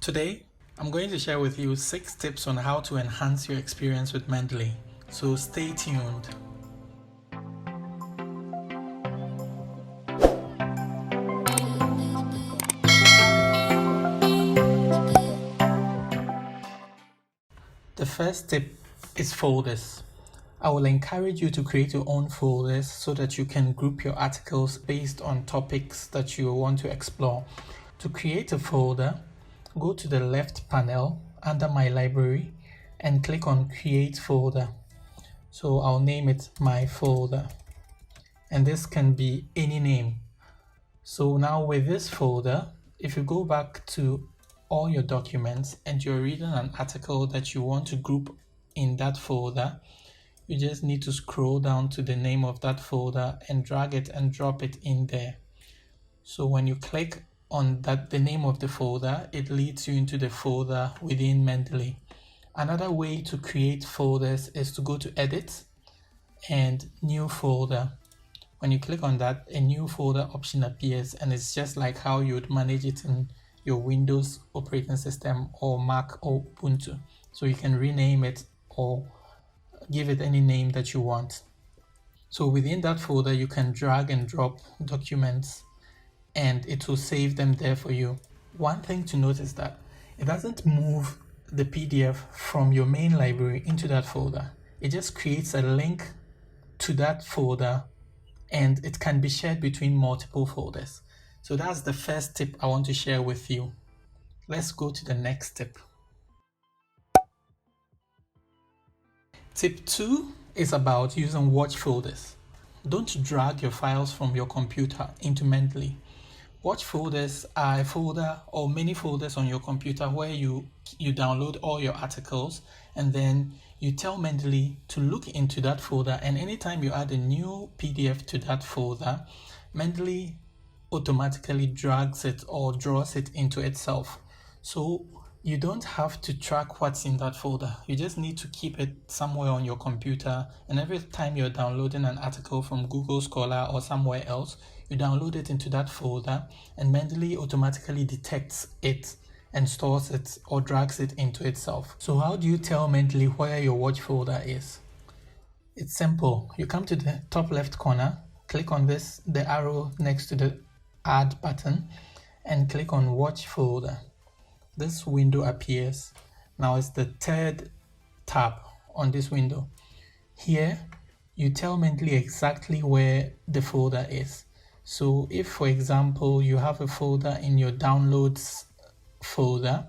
Today, I'm going to share with you 6 tips on how to enhance your experience with Mendeley. So stay tuned. The first tip is folders. I will encourage you to create your own folders so that you can group your articles based on topics that you want to explore. To create a folder, go to the left panel under My Library and click on Create Folder. So I'll name it My Folder, and this can be any name. So now with this folder, if you go back to all your documents and you're reading an article that you want to group in that folder, you just need to scroll down to the name of that folder and drag it and drop it in there. So when you click on the name of the folder, it leads you into the folder within Mendeley. Another way to create folders is to go to Edit and New Folder. When you click on that, a new folder option appears, and it's just like how you would manage it in your Windows operating system or Mac or Ubuntu. So you can rename it or give it any name that you want. So within that folder, you can drag and drop documents and it will save them there for you. One thing to note is that it doesn't move the PDF from your main library into that folder. It just creates a link to that folder and it can be shared between multiple folders. So that's the first tip I want to share with you. Let's go to the next tip. Tip 2 is about using watch folders. Don't drag your files from your computer into Mendeley. Watch folders are a folder or many folders on your computer where you download all your articles and then you tell Mendeley to look into that folder, and anytime you add a new PDF to that folder, Mendeley automatically drags it or draws it into itself. So you don't have to track what's in that folder. You just need to keep it somewhere on your computer, and every time you're downloading an article from Google Scholar or somewhere else, you download it into that folder and Mendeley automatically detects it and stores it or drags it into itself. So how do you tell Mendeley where your watch folder is? It's simple. You come to the top left corner, click on the arrow next to the Add button and click on Watch Folder. This window appears. Now it's the third tab on this window. Here, you tell Mendeley exactly where the folder is. So if, for example, you have a folder in your Downloads folder,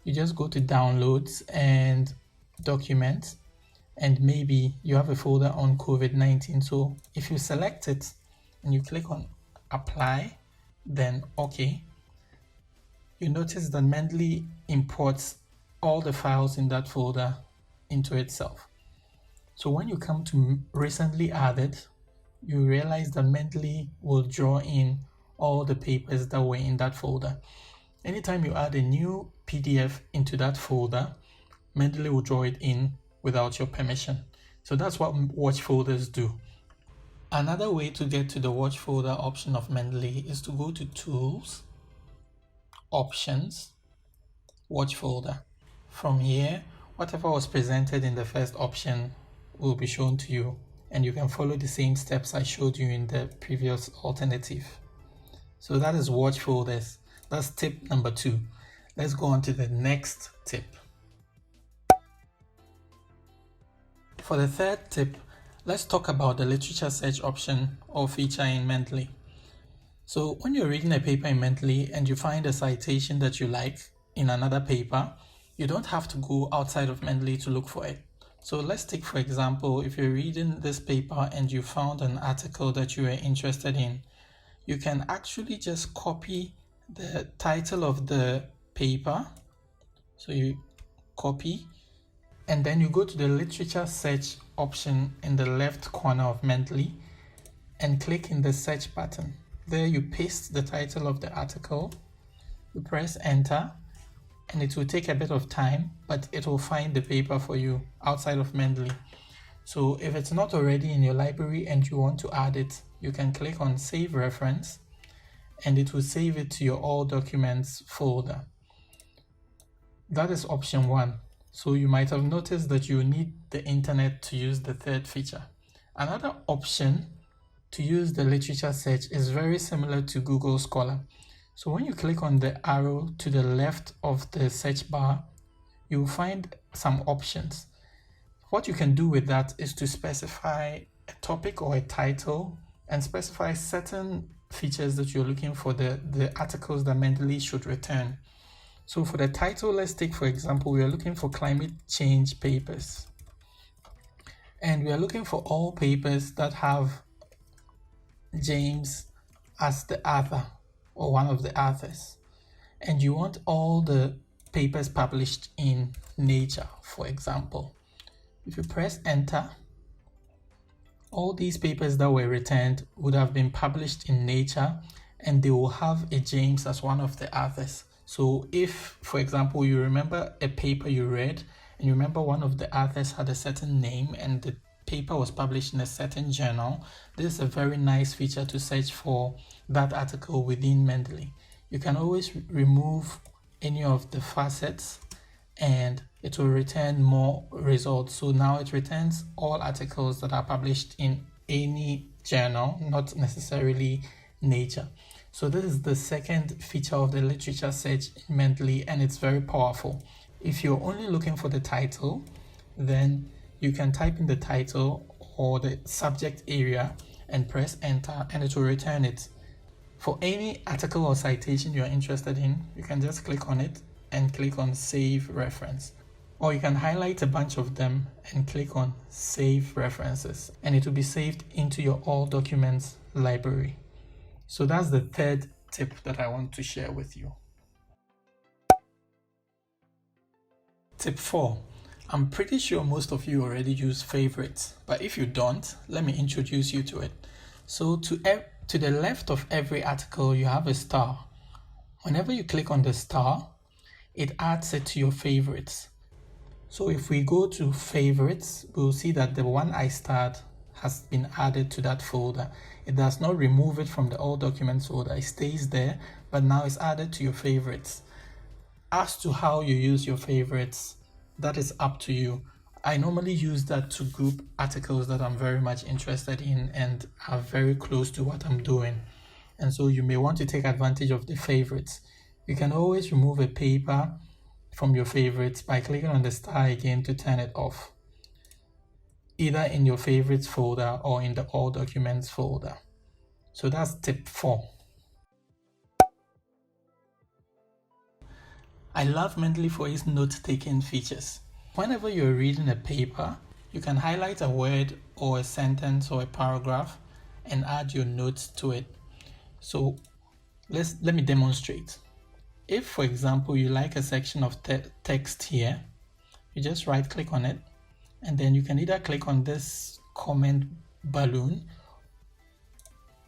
you just go to Downloads and Documents, and maybe you have a folder on COVID-19. So if you select it and you click on Apply, then OK, you notice that Mendeley imports all the files in that folder into itself. So when you come to Recently Added, you realize that Mendeley will draw in all the papers that were in that folder. Anytime you add a new PDF into that folder, Mendeley will draw it in without your permission. So that's what watch folders do. Another way to get to the watch folder option of Mendeley is to go to Tools, Options, Watch Folder. From here, whatever was presented in the first option will be shown to you, and you can follow the same steps I showed you in the previous alternative. So that is watch folders. That's tip number 2. Let's go on to the next tip. For the third tip, let's talk about the literature search option or feature in Mendeley. So when you're reading a paper in Mendeley and you find a citation that you like in another paper, you don't have to go outside of Mendeley to look for it. So let's take, for example, if you're reading this paper and you found an article that you are interested in, you can actually just copy the title of the paper. So you copy, and then you go to the literature search option in the left corner of Mendeley and click in the search button. There you paste the title of the article, you press enter, and it will take a bit of time, but it will find the paper for you outside of Mendeley. So if it's not already in your library and you want to add it, you can click on Save Reference and it will save it to your All Documents folder. That is option 1. So you might have noticed that you need the internet to use the third feature. Another option to use the literature search is very similar to Google Scholar. So when you click on the arrow to the left of the search bar, you'll find some options. What you can do with that is to specify a topic or a title and specify certain features that you're looking for the articles that Mendeley should return. So for the title, let's take, for example, we are looking for climate change papers. And we are looking for all papers that have James as the author or one of the authors. And you want all the papers published in Nature, for example. If you press enter, all these papers that were returned would have been published in Nature, and they will have a James as one of the authors. So if, for example, you remember a paper you read and you remember one of the authors had a certain name and the paper was published in a certain journal, this is a very nice feature to search for that article within Mendeley. You can always remove any of the facets and it will return more results. So now it returns all articles that are published in any journal, not necessarily Nature. So this is the second feature of the literature search in Mendeley, and it's very powerful. If you're only looking for the title, then you can type in the title or the subject area and press enter, and it will return it. For any article or citation you're interested in, you can just click on it and click on Save Reference. Or you can highlight a bunch of them and click on Save References, and it will be saved into your All Documents library. So that's the third tip that I want to share with you. Tip 4. I'm pretty sure most of you already use favorites, but if you don't, let me introduce you to it. So to the left of every article, you have a star. Whenever you click on the star, it adds it to your favorites. So if we go to favorites, we'll see that the one I starred has been added to that folder. It does not remove it from the All Documents folder. It stays there, but now it's added to your favorites. As to how you use your favorites, that is up to you. I normally use that to group articles that I'm very much interested in and are very close to what I'm doing. And so you may want to take advantage of the favorites. You can always remove a paper from your favorites by clicking on the star again to turn it off, either in your favorites folder or in the All Documents folder. So that's tip 4. I love Mendeley for its note-taking features. Whenever you're reading a paper, you can highlight a word or a sentence or a paragraph and add your notes to it. So let me demonstrate. If, for example, you like a section of text here, you just right-click on it, and then you can either click on this comment balloon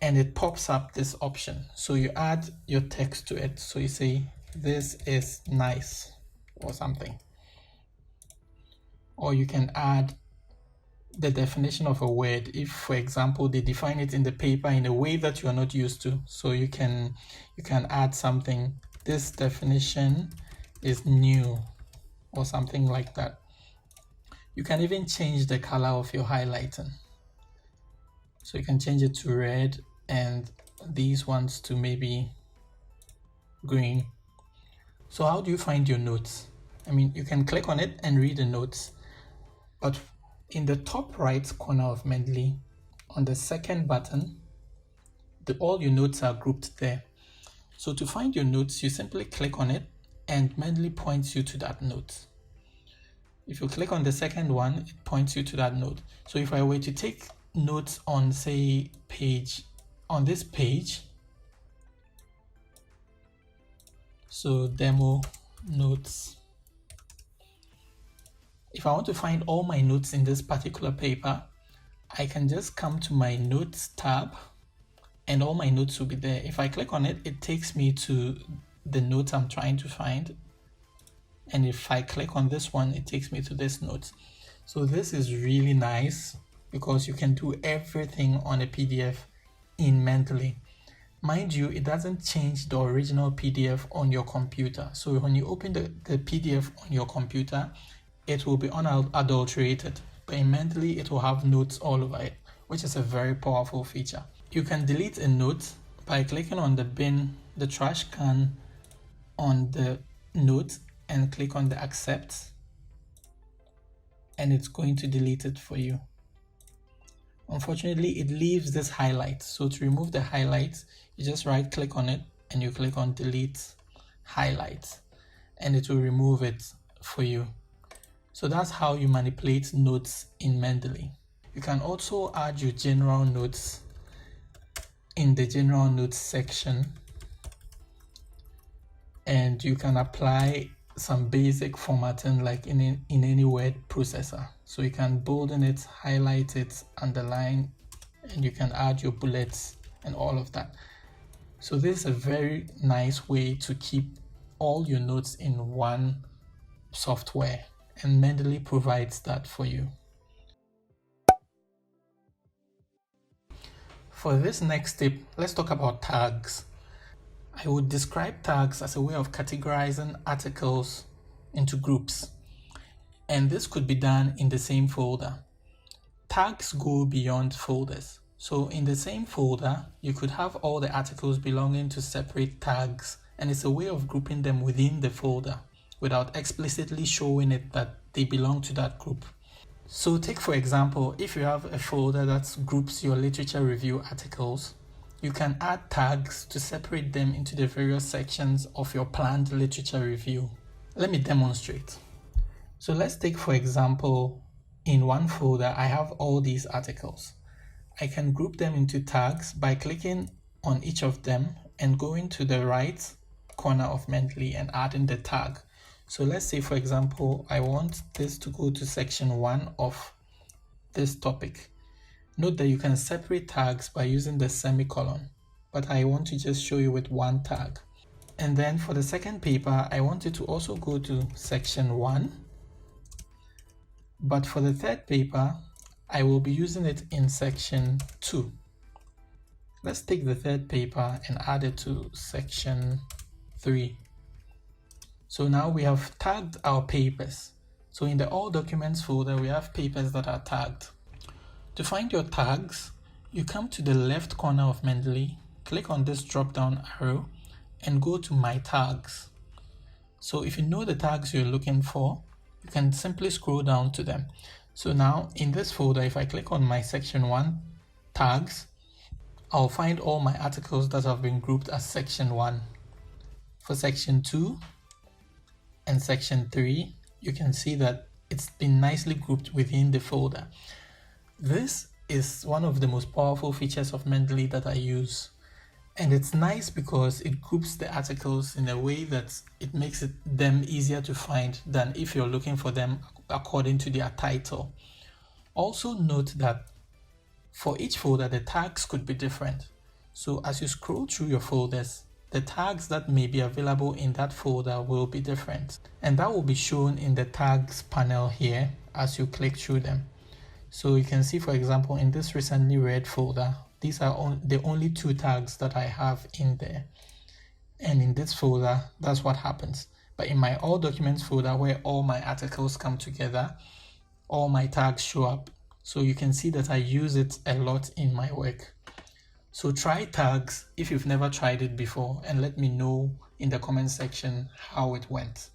and it pops up this option. So you add your text to it. So you say, "This is nice," or something. Or you can add the definition of a word if, for example, they define it in the paper in a way that you are not used to. So you can add something. "This definition is new," or something like that. You can even change the color of your highlighting. So you can change it to red and these ones to maybe green. So how do you find your notes? I mean, you can click on it and read the notes, but in the top right corner of Mendeley, on the second button, all your notes are grouped there. So to find your notes, you simply click on it and Mendeley points you to that note. If you click on the second one, it points you to that note. So if I were to take notes on, say, this page, so demo notes. If I want to find all my notes in this particular paper, I can just come to my notes tab and all my notes will be there. If I click on it, it takes me to the notes I'm trying to find. And if I click on this one, it takes me to this note. So this is really nice because you can do everything on a PDF in Mendeley. Mind you, it doesn't change the original PDF on your computer. So when you open the PDF on your computer, it will be unadulterated. But in Mendeley, it will have notes all over it, which is a very powerful feature. You can delete a note by clicking on the trash can on the note and click on the accept, and it's going to delete it for you. Unfortunately, it leaves this highlight. So to remove the highlight, you just right click on it and you click on delete highlight, and it will remove it for you. So that's how you manipulate notes in Mendeley. You can also add your general notes in the general notes section, and you can apply some basic formatting like in any word processor. So you can bolden it, highlight it, underline, and you can add your bullets and all of that. So this is a very nice way to keep all your notes in one software, and Mendeley provides that for you. For this next tip, let's talk about tags. I would describe tags as a way of categorizing articles into groups, and this could be done in the same folder. Tags go beyond folders. So in the same folder, you could have all the articles belonging to separate tags, and it's a way of grouping them within the folder without explicitly showing it that they belong to that group. So take for example, if you have a folder that groups your literature review articles, you can add tags to separate them into the various sections of your planned literature review. Let me demonstrate. So let's take for example, in one folder, I have all these articles. I can group them into tags by clicking on each of them and going to the right corner of Mendeley and adding the tag. So let's say, for example, I want this to go to section 1 of this topic. Note that you can separate tags by using the semicolon, but I want to just show you with one tag. And then for the second paper, I want it to also go to section 1. But for the third paper, I will be using it in section 2. Let's take the third paper and add it to section 3. So now we have tagged our papers. So in the All Documents folder, we have papers that are tagged. To find your tags, you come to the left corner of Mendeley, click on this drop-down arrow, and go to My Tags. So if you know the tags you're looking for, you can simply scroll down to them. So now in this folder, if I click on my section 1 tags, I'll find all my articles that have been grouped as section 1. For section 2 and section 3, you can see that it's been nicely grouped within the folder. This is one of the most powerful features of Mendeley that I use. And it's nice because it groups the articles in a way that it makes them easier to find than if you're looking for them according to their title. Also note that for each folder, the tags could be different. So as you scroll through your folders, the tags that may be available in that folder will be different. And that will be shown in the tags panel here as you click through them. So you can see, for example, in this recently read folder, these are the only 2 tags that I have in there. And in this folder, that's what happens. But in my All Documents folder, where all my articles come together, all my tags show up. So you can see that I use it a lot in my work. So try tags if you've never tried it before, and let me know in the comment section how it went.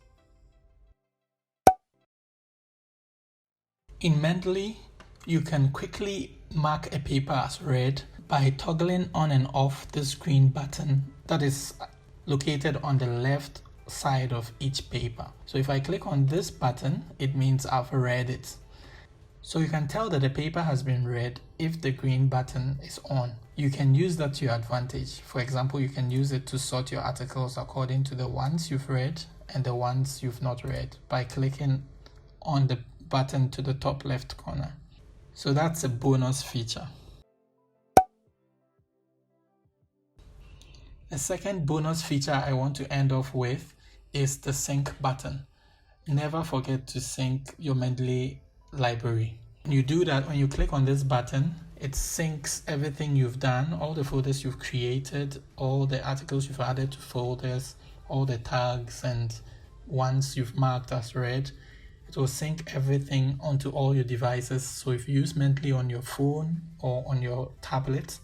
In Mendeley, you can quickly mark a paper as read by toggling on and off this green button that is located on the left side of each paper. So if I click on this button, it means I've read it. So you can tell that the paper has been read if the green button is on. You can use that to your advantage. For example, you can use it to sort your articles according to the ones you've read and the ones you've not read by clicking on the button to the top left corner. So that's a bonus feature. The second bonus feature I want to end off with is the sync button. Never forget to sync your Mendeley library. When you do that, when you click on this button, It syncs everything you've done, all the folders you've created, all the articles you've added to folders, all the tags and ones you've marked as read. It will sync everything onto all your devices. So if you use Mendeley on your phone or on your tablet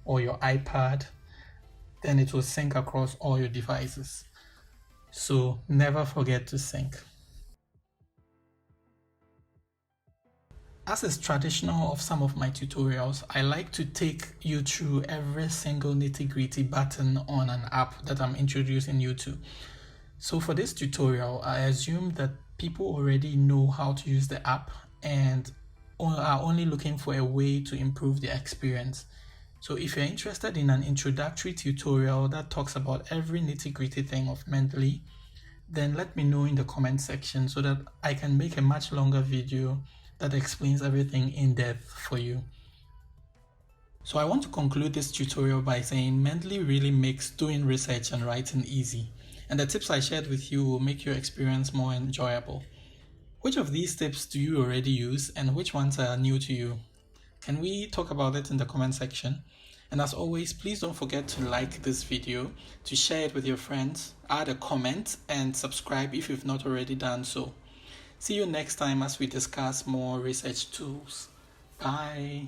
or your iPad, then it will sync across all your devices. So never forget to sync. As is traditional of some of my tutorials, I like to take you through every single nitty-gritty button on an app that I'm introducing you to. So for this tutorial, I assume that people already know how to use the app and are only looking for a way to improve their experience. So if you're interested in an introductory tutorial that talks about every nitty-gritty thing of Mendeley, then let me know in the comment section so that I can make a much longer video that explains everything in depth for you. So I want to conclude this tutorial by saying Mendeley really makes doing research and writing easy, and the tips I shared with you will make your experience more enjoyable. Which of these tips do you already use and which ones are new to you? Can we talk about it in the comment section? And as always, please don't forget to like this video, to share it with your friends, add a comment, and subscribe if you've not already done so. See you next time as we discuss more research tools. Bye.